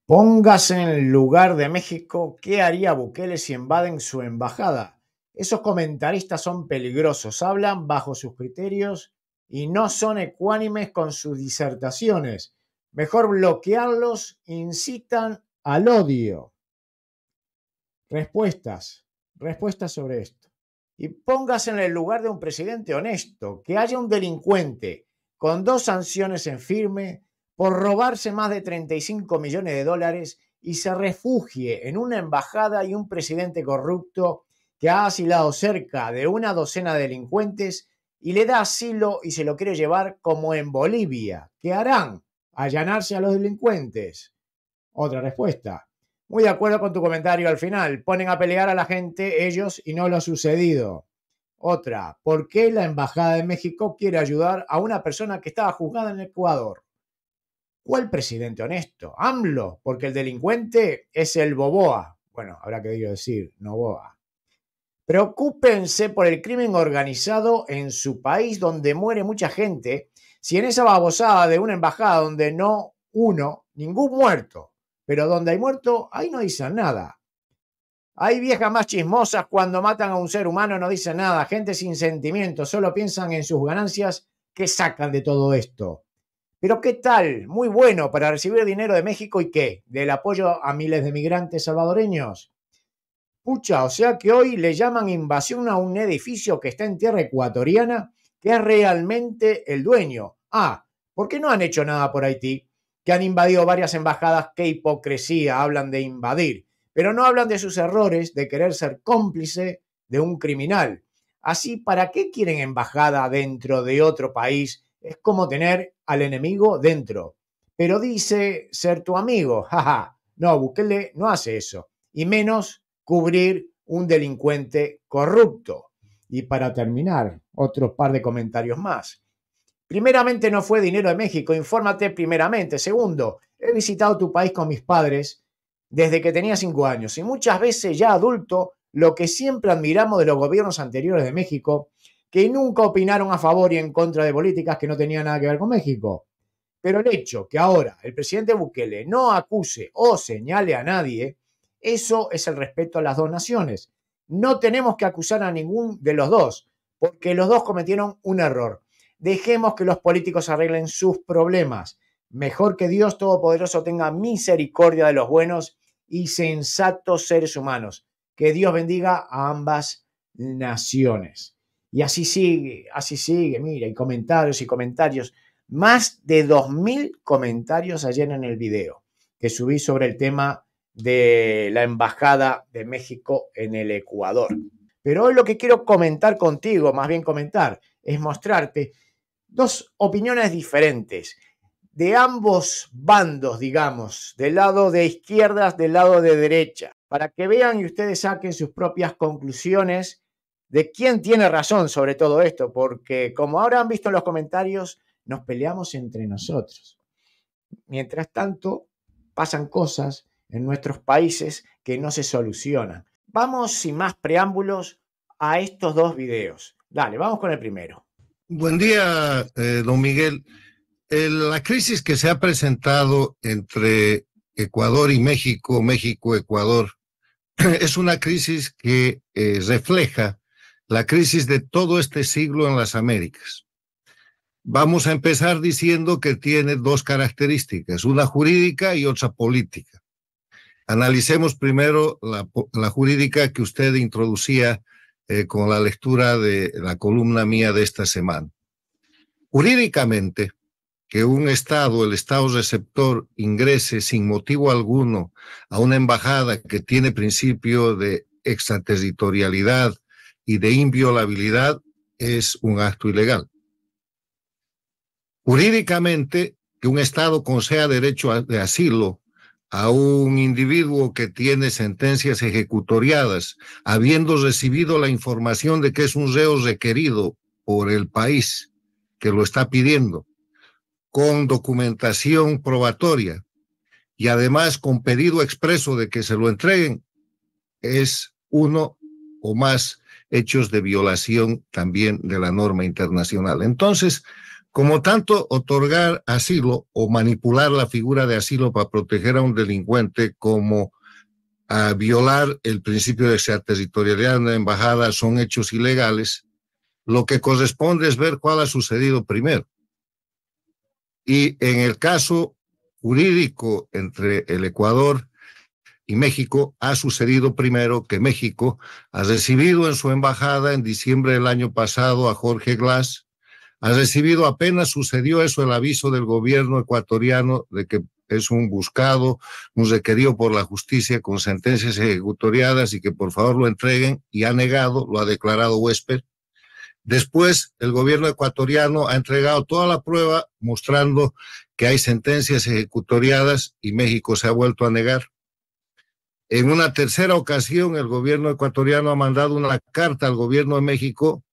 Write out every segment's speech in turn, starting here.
Póngase en el lugar de México, ¿qué haría Bukele si invaden su embajada? Esos comentaristas son peligrosos, hablan bajo sus criterios y no son ecuánimes con sus disertaciones. Mejor bloquearlos, incitan al odio. Respuestas sobre esto. Y póngase en el lugar de un presidente honesto, que haya un delincuente con 2 sanciones en firme por robarse más de 35 millones de dólares y se refugie en una embajada y un presidente corrupto que ha asilado cerca de una docena de delincuentes y le da asilo y se lo quiere llevar como en Bolivia. ¿Qué harán? Allanarse a los delincuentes. Otra respuesta. Muy de acuerdo con tu comentario al final. Ponen a pelear a la gente ellos y no lo sucedido. Otra. ¿Por qué la Embajada de México quiere ayudar a una persona que estaba juzgada en Ecuador? ¿Cuál presidente honesto? AMLO, porque el delincuente es el Boboa. Bueno, habrá que decir Novoa. Preocúpense por el crimen organizado en su país donde muere mucha gente. Si en esa babosada de una embajada donde no ningún muerto, pero donde hay muerto, ahí no dicen nada. Hay viejas más chismosas cuando matan a un ser humano, no dicen nada. Gente sin sentimientos, solo piensan en sus ganancias. ¿Qué sacan de todo esto? Pero ¿qué tal? Muy bueno para recibir dinero de México y ¿qué? ¿Del apoyo a miles de migrantes salvadoreños? Pucha, o sea que hoy le llaman invasión a un edificio que está en tierra ecuatoriana, que es realmente el dueño. Ah, ¿por qué no han hecho nada por Haití? Que han invadido varias embajadas, qué hipocresía, hablan de invadir, pero no hablan de sus errores, de querer ser cómplice de un criminal. Así, ¿para qué quieren embajada dentro de otro país? Es como tener al enemigo dentro. Pero dice ser tu amigo, jaja. No, Bukele no hace eso. Y menos cubrir un delincuente corrupto. Y para terminar, otro par de comentarios más. Primeramente, no fue dinero de México, infórmate primeramente. Segundo, he visitado tu país con mis padres desde que tenía 5 años y muchas veces ya adulto, lo que siempre admiramos de los gobiernos anteriores de México, que nunca opinaron a favor y en contra de políticas que no tenían nada que ver con México. Pero el hecho que ahora el presidente Bukele no acuse o señale a nadie, eso es el respeto a las dos naciones. No tenemos que acusar a ningún de los dos, porque los dos cometieron un error. Dejemos que los políticos arreglen sus problemas. Mejor que Dios Todopoderoso tenga misericordia de los buenos y sensatos seres humanos. Que Dios bendiga a ambas naciones. Y así sigue, mira, y comentarios. Más de 2000 comentarios ayer en el video que subí sobre el tema de la Embajada de México en el Ecuador. Pero hoy lo que quiero comentar contigo, más bien comentar, es mostrarte dos opiniones diferentes de ambos bandos, digamos, del lado de izquierdas, del lado de derecha, para que vean y ustedes saquen sus propias conclusiones de quién tiene razón sobre todo esto, porque como ahora han visto en los comentarios, nos peleamos entre nosotros. Mientras tanto, pasan cosas en nuestros países que no se solucionan. Vamos sin más preámbulos a estos dos videos. Dale, vamos con el primero. Buen día, don Miguel. La crisis que se ha presentado entre Ecuador y México, México-Ecuador, es una crisis que refleja la crisis de todo este siglo en las Américas. Vamos a empezar diciendo que tiene dos características, una jurídica y otra política. Analicemos primero la jurídica que usted introducía con la lectura de la columna mía de esta semana. Jurídicamente, que un Estado, el Estado receptor, ingrese sin motivo alguno a una embajada que tiene principio de extraterritorialidad y de inviolabilidad es un acto ilegal. Jurídicamente, que un Estado conceda derecho de asilo a un individuo que tiene sentencias ejecutoriadas, habiendo recibido la información de que es un reo requerido por el país que lo está pidiendo, con documentación probatoria y además con pedido expreso de que se lo entreguen, es uno o más hechos de violación también de la norma internacional. Entonces, Como tanto otorgar asilo o manipular la figura de asilo para proteger a un delincuente como a violar el principio de extraterritorialidad en la embajada son hechos ilegales, lo que corresponde es ver cuál ha sucedido primero. Y en el caso jurídico entre el Ecuador y México, ha sucedido primero que México ha recibido en su embajada en diciembre del año pasado a Jorge Glass, ha recibido, apenas sucedió eso, el aviso del gobierno ecuatoriano de que es un buscado, un requerido por la justicia con sentencias ejecutoriadas y que por favor lo entreguen, y ha negado, lo ha declarado huésped. Después, el gobierno ecuatoriano ha entregado toda la prueba mostrando que hay sentencias ejecutoriadas y México se ha vuelto a negar. En una tercera ocasión, el gobierno ecuatoriano ha mandado una carta al gobierno de México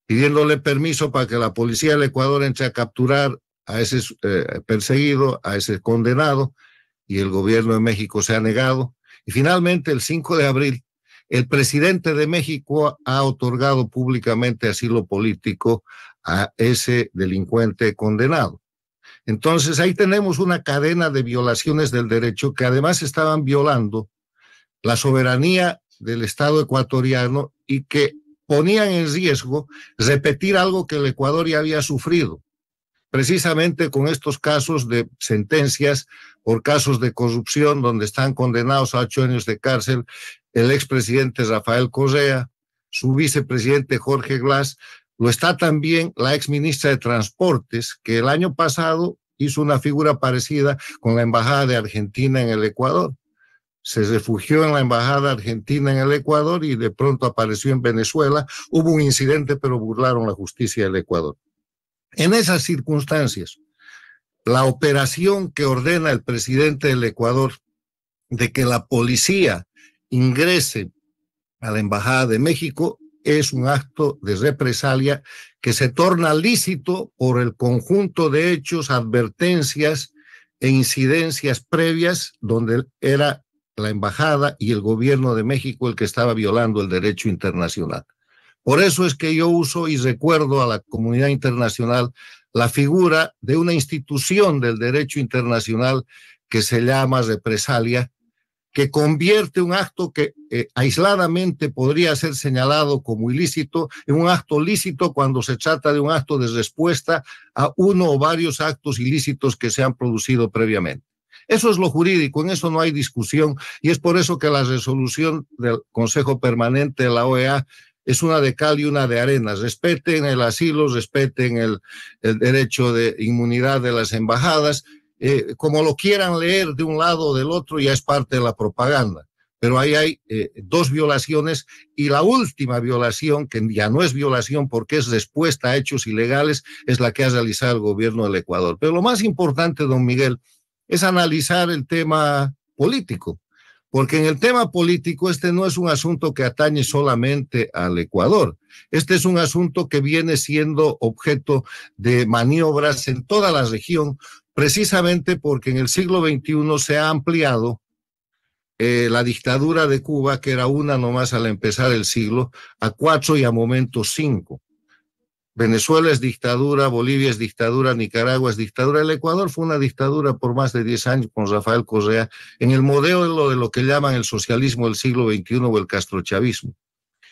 pidiéndole permiso para que la policía del Ecuador entre a capturar a ese perseguido, a ese condenado, y el gobierno de México se ha negado. Y finalmente, el 5 de abril, el presidente de México ha otorgado públicamente asilo político a ese delincuente condenado. Entonces, ahí tenemos una cadena de violaciones del derecho que además estaban violando la soberanía del Estado ecuatoriano y que ponían en riesgo repetir algo que el Ecuador ya había sufrido, precisamente con estos casos de sentencias por casos de corrupción donde están condenados a 8 años de cárcel el expresidente Rafael Correa, su vicepresidente Jorge Glass, lo está también la exministra de Transportes, que el año pasado hizo una figura parecida con la embajada de Argentina en el Ecuador. Se refugió en la embajada argentina en el Ecuador y de pronto apareció en Venezuela. Hubo un incidente, pero burlaron la justicia del Ecuador. En esas circunstancias, la operación que ordena el presidente del Ecuador de que la policía ingrese a la embajada de México es un acto de represalia que se torna lícito por el conjunto de hechos, advertencias e incidencias previas donde era la embajada y el gobierno de México el que estaba violando el derecho internacional. Por eso es que yo uso y recuerdo a la comunidad internacional la figura de una institución del derecho internacional que se llama represalia, que convierte un acto que aisladamente podría ser señalado como ilícito en un acto lícito cuando se trata de un acto de respuesta a uno o varios actos ilícitos que se han producido previamente. Eso es lo jurídico, en eso no hay discusión, y es por eso que la resolución del Consejo Permanente de la OEA es una de cal y una de arena. Respeten el asilo, respeten el derecho de inmunidad de las embajadas, como lo quieran leer de un lado o del otro, ya es parte de la propaganda. Pero ahí hay dos violaciones, y la última violación, que ya no es violación porque es respuesta a hechos ilegales, es la que ha realizado el gobierno del Ecuador. Pero lo más importante, don Miguel, es analizar el tema político, porque en el tema político este no es un asunto que atañe solamente al Ecuador, este es un asunto que viene siendo objeto de maniobras en toda la región, precisamente porque en el siglo XXI se ha ampliado la dictadura de Cuba, que era una nomás al empezar el siglo, a 4 y a momentos 5. Venezuela es dictadura, Bolivia es dictadura, Nicaragua es dictadura. El Ecuador fue una dictadura por más de 10 años con Rafael Correa, en el modelo de lo que llaman el socialismo del siglo XXI o el castrochavismo.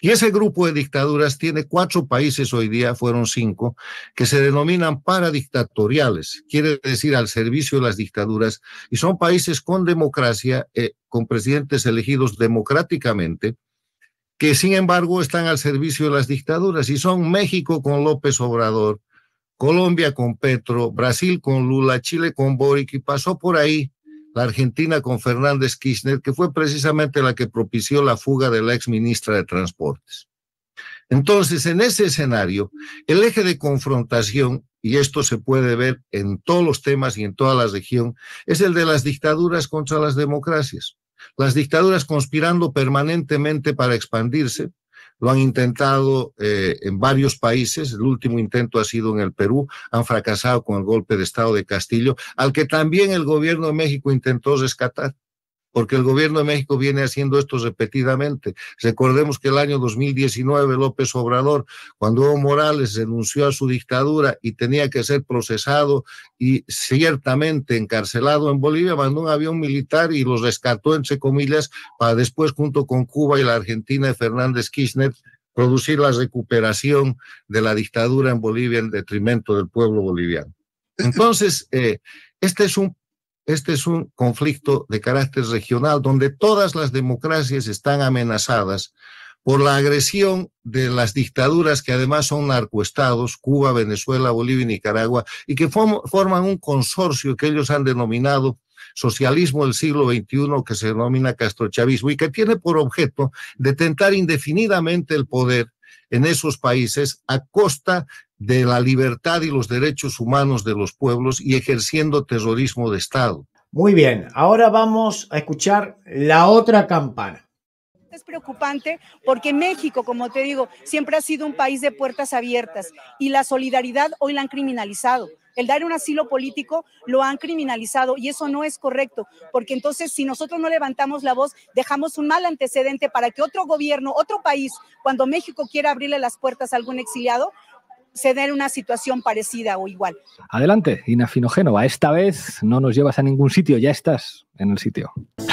Y ese grupo de dictaduras tiene 4 países hoy día, fueron 5, que se denominan paradictatoriales, quiere decir al servicio de las dictaduras, y son países con democracia, con presidentes elegidos democráticamente, que sin embargo están al servicio de las dictaduras, y son México con López Obrador, Colombia con Petro, Brasil con Lula, Chile con Boric, y pasó por ahí la Argentina con Fernández Kirchner, que fue precisamente la que propició la fuga de la ex ministra de Transportes. Entonces, en ese escenario, el eje de confrontación, y esto se puede ver en todos los temas y en toda la región, es el de las dictaduras contra las democracias. Las dictaduras conspirando permanentemente para expandirse, lo han intentado en varios países, el último intento ha sido en el Perú, han fracasado con el golpe de Estado de Castillo, al que también el gobierno de México intentó rescatar. porque el gobierno de México viene haciendo esto repetidamente. Recordemos que el año 2019 López Obrador, cuando Evo Morales renunció a su dictadura y tenía que ser procesado y ciertamente encarcelado en Bolivia, mandó un avión militar y los rescató, entre comillas, para después, junto con Cuba y la Argentina de Fernández Kirchner, producir la recuperación de la dictadura en Bolivia en detrimento del pueblo boliviano. Entonces, este es un conflicto de carácter regional donde todas las democracias están amenazadas por la agresión de las dictaduras que además son narcoestados, Cuba, Venezuela, Bolivia y Nicaragua, y que forman un consorcio que ellos han denominado socialismo del siglo XXI, que se denomina castrochavismo, y que tiene por objeto detentar indefinidamente el poder en esos países a costa de la libertad y los derechos humanos de los pueblos y ejerciendo terrorismo de Estado. Muy bien, ahora vamos a escuchar la otra campana. Es preocupante porque México, como te digo, siempre ha sido un país de puertas abiertas y la solidaridad hoy la han criminalizado. El dar un asilo político lo han criminalizado y eso no es correcto, porque entonces si nosotros no levantamos la voz, dejamos un mal antecedente para que otro gobierno, otro país, cuando México quiera abrirle las puertas a algún exiliado, se dé una situación parecida o igual. Adelante, Ina Finogénova. Esta vez no nos llevas a ningún sitio, ya estás en el sitio.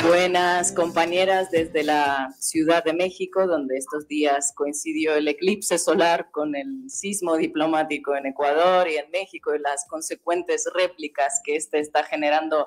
Buenas compañeras desde la Ciudad de México, donde estos días coincidió el eclipse solar con el sismo diplomático en Ecuador y en México y las consecuentes réplicas que este está generando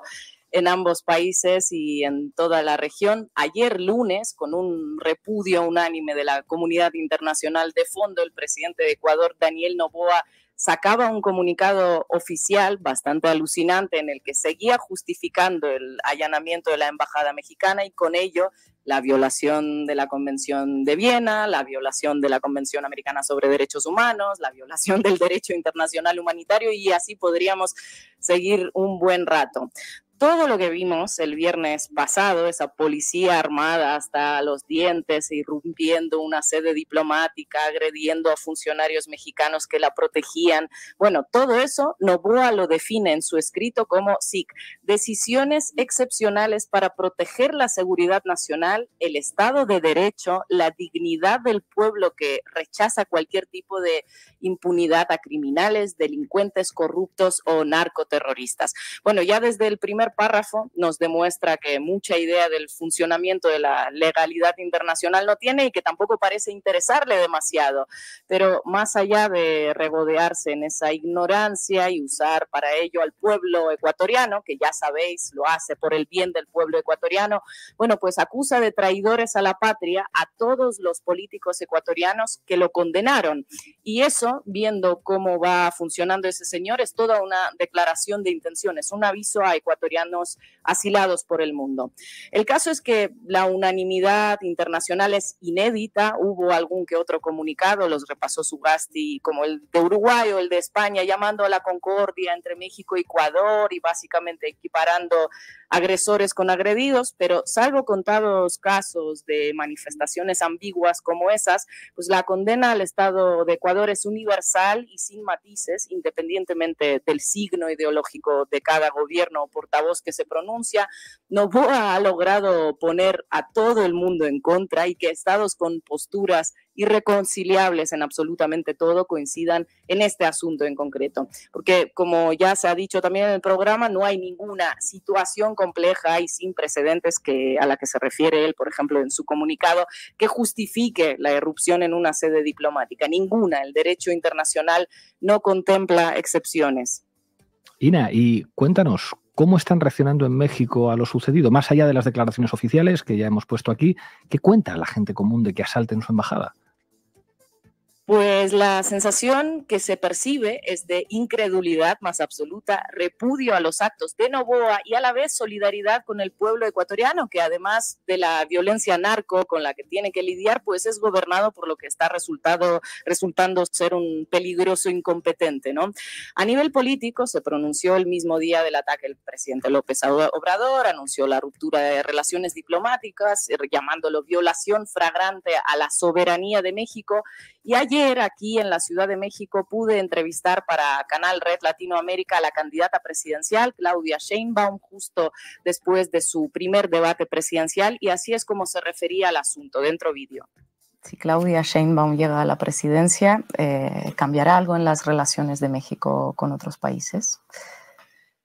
en ambos países y en toda la región. Ayer lunes, con un repudio unánime de la comunidad internacional de fondo, el presidente de Ecuador, Daniel Noboa, sacaba un comunicado oficial bastante alucinante en el que seguía justificando el allanamiento de la embajada mexicana y con ello la violación de la Convención de Viena, la violación de la Convención Americana sobre Derechos Humanos, la violación del derecho internacional humanitario y así podríamos seguir un buen rato. Todo lo que vimos el viernes pasado, esa policía armada hasta los dientes, irrumpiendo una sede diplomática, agrediendo a funcionarios mexicanos que la protegían, bueno, todo eso Noboa lo define en su escrito como SIC, decisiones excepcionales para proteger la seguridad nacional, el Estado de Derecho, la dignidad del pueblo que rechaza cualquier tipo de impunidad a criminales, delincuentes corruptos o narcoterroristas. Bueno, ya desde el primer párrafo nos demuestra que mucha idea del funcionamiento de la legalidad internacional no tiene y que tampoco parece interesarle demasiado, pero más allá de regodearse en esa ignorancia y usar para ello al pueblo ecuatoriano, que ya sabéis lo hace por el bien del pueblo ecuatoriano, bueno, pues acusa de traidores a la patria a todos los políticos ecuatorianos que lo condenaron y eso, viendo cómo va funcionando ese señor, es toda una declaración de intenciones, un aviso a ecuatorianos asilados por el mundo. El caso es que la unanimidad internacional es inédita, hubo algún que otro comunicado, los repasó Sugasti, como el de Uruguay o el de España, llamando a la concordia entre México y Ecuador y básicamente equiparando agresores con agredidos, pero salvo contados casos de manifestaciones ambiguas como esas, pues la condena al Estado de Ecuador es universal y sin matices, independientemente del signo ideológico de cada gobierno o portavoz que se pronuncia. Noboa ha logrado poner a todo el mundo en contra y que estados con posturas irreconciliables en absolutamente todo coincidan en este asunto en concreto. Porque, como ya se ha dicho también en el programa, no hay ninguna situación compleja y sin precedentes a la que se refiere él, por ejemplo, en su comunicado, que justifique la irrupción en una sede diplomática. Ninguna. El derecho internacional no contempla excepciones. Ina, y cuéntanos, ¿cómo están reaccionando en México a lo sucedido? Más allá de las declaraciones oficiales que ya hemos puesto aquí, ¿qué cuenta la gente común de que asalten su embajada? Pues la sensación que se percibe es de incredulidad más absoluta, repudio a los actos de Noboa y a la vez solidaridad con el pueblo ecuatoriano, que además de la violencia narco con la que tiene que lidiar, pues es gobernado por lo que está resultando ser un peligroso incompetente, ¿no? A nivel político se pronunció el mismo día del ataque el presidente López Obrador, anunció la ruptura de relaciones diplomáticas, llamándolo violación flagrante a la soberanía de México Y ayer aquí en la Ciudad de México pude entrevistar para Canal Red Latinoamérica a la candidata presidencial, Claudia Sheinbaum, justo después de su primer debate presidencial, y así es como se refería al asunto. Dentro vídeo. Si Claudia Sheinbaum llega a la presidencia, ¿cambiará algo en las relaciones de México con otros países?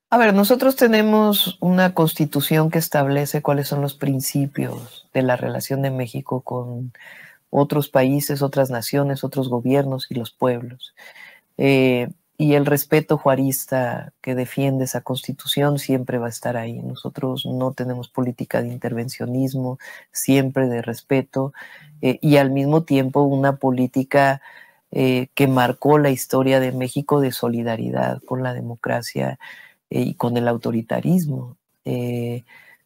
A ver, nosotros tenemos una constitución que establece cuáles son los principios de la relación de México con otros países, otras naciones, otros gobiernos y los pueblos. Y el respeto juarista que defiende esa constitución siempre va a estar ahí. Nosotros no tenemos política de intervencionismo, siempre de respeto, y al mismo tiempo una política que marcó la historia de México de solidaridad con la democracia y con el autoritarismo.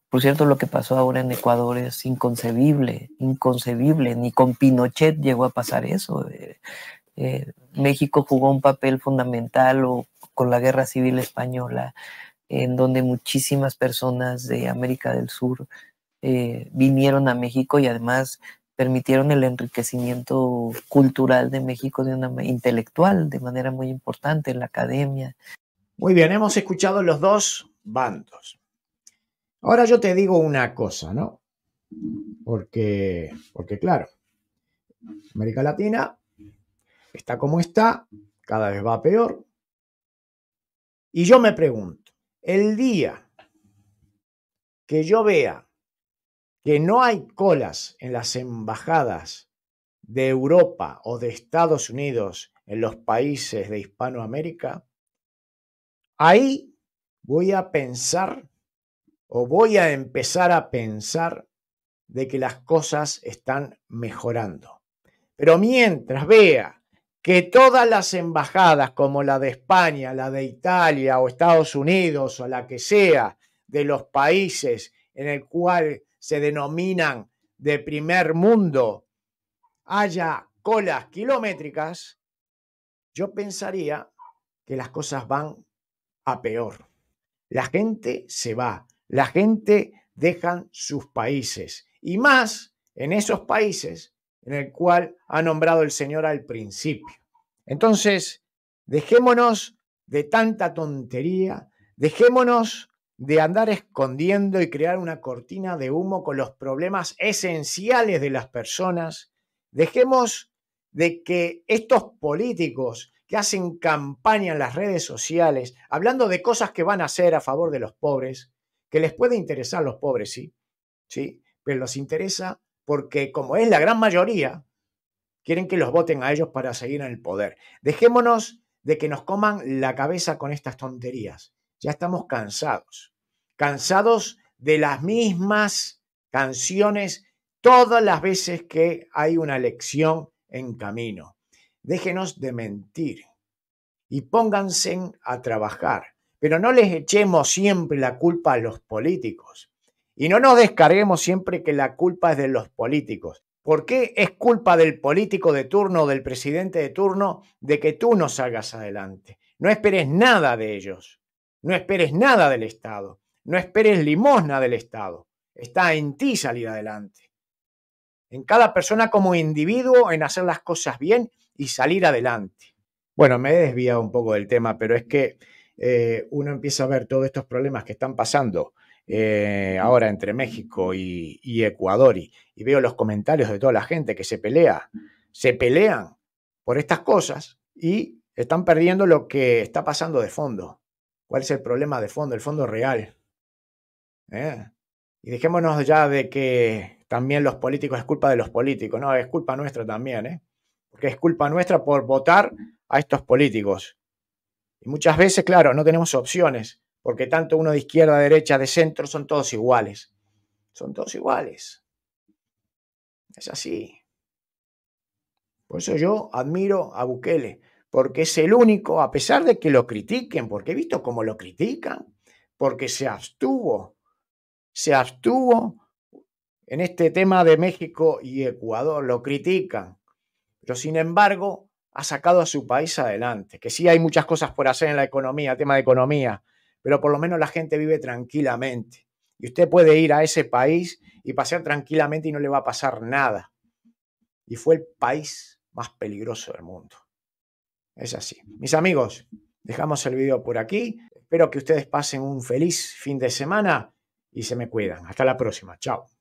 Por cierto, lo que pasó ahora en Ecuador es inconcebible, inconcebible. Ni con Pinochet llegó a pasar eso. México jugó un papel fundamental con la Guerra Civil Española, en donde muchísimas personas de América del Sur vinieron a México y además permitieron el enriquecimiento cultural de México intelectual de manera muy importante en la academia. Muy bien, hemos escuchado los dos bandos. Ahora yo te digo una cosa, ¿no? Porque claro, América Latina está como está, cada vez va peor. Y yo me pregunto, el día que yo vea que no hay colas en las embajadas de Europa o de Estados Unidos en los países de Hispanoamérica, ahí voy a pensar o voy a empezar a pensar de que las cosas están mejorando. Pero mientras vea que todas las embajadas, como la de España, la de Italia o Estados Unidos o la que sea, de los países en el cual se denominan de primer mundo, haya colas kilométricas, yo pensaría que las cosas van a peor. La gente se va, la gente deja sus países, y más en esos países en el cual ha nombrado el Señor al principio. Entonces, dejémonos de tanta tontería, dejémonos de andar escondiendo y crear una cortina de humo con los problemas esenciales de las personas. Dejemos de que estos políticos que hacen campaña en las redes sociales, hablando de cosas que van a hacer a favor de los pobres, que les puede interesar a los pobres, sí, pero los interesa porque, como es la gran mayoría, quieren que los voten a ellos para seguir en el poder. Dejémonos de que nos coman la cabeza con estas tonterías. Ya estamos cansados de las mismas canciones todas las veces que hay una elección en camino. Déjenos de mentir y pónganse a trabajar, pero no les echemos siempre la culpa a los políticos y no nos descarguemos siempre que la culpa es de los políticos. ¿Por qué es culpa del político de turno o del presidente de turno de que tú no salgas adelante? No esperes nada de ellos, no esperes nada del Estado, no esperes limosna del Estado. Está en ti salir adelante, en cada persona como individuo, en hacer las cosas bien y salir adelante. Bueno, me he desviado un poco del tema, pero es que uno empieza a ver todos estos problemas que están pasando ahora entre México y Ecuador y veo los comentarios de toda la gente que se pelean por estas cosas y están perdiendo lo que está pasando de fondo. ¿Cuál es el problema de fondo? El fondo real. Y dejémonos ya de que también los políticos es culpa de los políticos. No, es culpa nuestra también, porque es culpa nuestra por votar a estos políticos. Y muchas veces, claro, no tenemos opciones, porque tanto uno de izquierda, derecha, de centro, son todos iguales. Son todos iguales. Es así. Por eso yo admiro a Bukele, porque es el único, a pesar de que lo critiquen, porque he visto cómo lo critican, porque se abstuvo en este tema de México y Ecuador, lo critican, pero sin embargo ha sacado a su país adelante, que sí hay muchas cosas por hacer en la economía, tema de economía, pero por lo menos la gente vive tranquilamente. Y usted puede ir a ese país y pasear tranquilamente y no le va a pasar nada. Y fue el país más peligroso del mundo. Es así. Mis amigos, dejamos el video por aquí. Espero que ustedes pasen un feliz fin de semana y se me cuidan. Hasta la próxima. Chao.